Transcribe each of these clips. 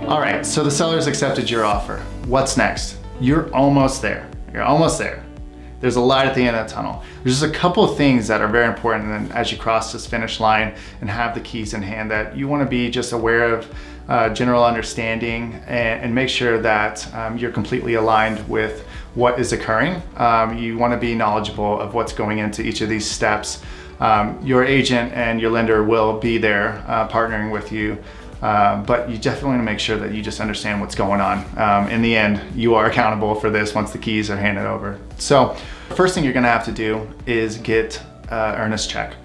All right, so the seller's accepted your offer. What's next? You're almost there. You're almost there. There's a light at the end of the tunnel. There's just a couple of things that are very important and as you cross this finish line and have the keys in hand that you want to be just aware of, general understanding, and make sure that you're completely aligned with what is occurring. You want to be knowledgeable of what's going into each of these steps. Your agent and your lender will be there partnering with you. But you definitely want to make sure that you just understand what's going on. In the end, you are accountable for this once the keys are handed over. So the first thing you're going to have to do is get earnest check.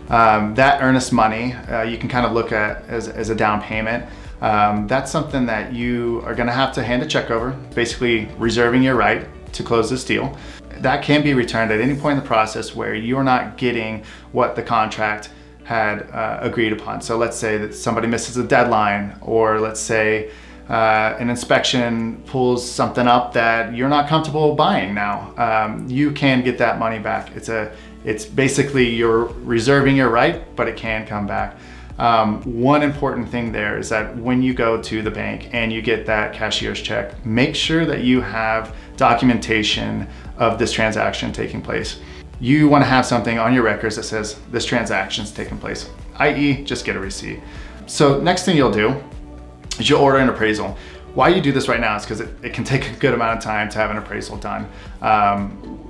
That earnest money you can kind of look at as a down payment. That's something that you are going to have to hand a check over, basically reserving your right to close this deal. That can be returned at any point in the process where you're not getting what the contract had agreed upon. So let's say that somebody misses a deadline, or let's say an inspection pulls something up that you're not comfortable buying now. You can get that money back. It's basically you're reserving your right, but it can come back. One important thing there is that when you go to the bank and you get that cashier's check, make sure that you have documentation of this transaction taking place. You want to have something on your records that says this transaction's taking place, i.e. just get a receipt. So next thing you'll do is you'll order an appraisal. Why you do this right now is because it can take a good amount of time to have an appraisal done.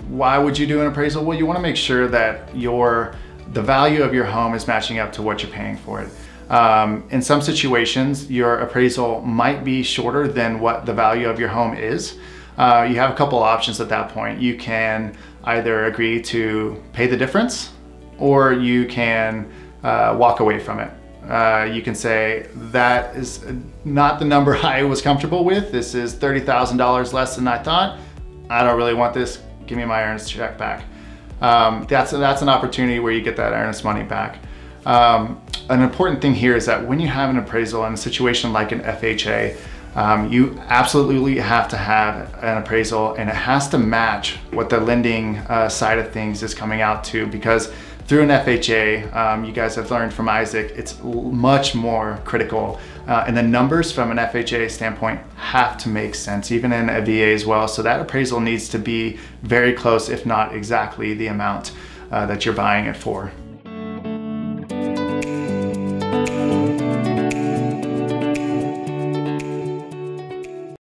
Why would you do an appraisal? Well, you want to make sure that the value of your home is matching up to what you're paying for it. In some situations, your appraisal might be shorter than what the value of your home is. You have a couple options at that point. You can either agree to pay the difference, or you can walk away from it. You can say, that is not the number I was comfortable with. This is $30,000 less than I thought. I don't really want this. Give me my earnest check back. That's an opportunity where you get that earnest money back. An important thing here is that when you have an appraisal in a situation like an FHA, you absolutely have to have an appraisal, and it has to match what the lending side of things is coming out to, because through an FHA, you guys have learned from Isaac, it's much more critical. And the numbers from an FHA standpoint have to make sense, even in a VA as well. So that appraisal needs to be very close, if not exactly the amount that you're buying it for.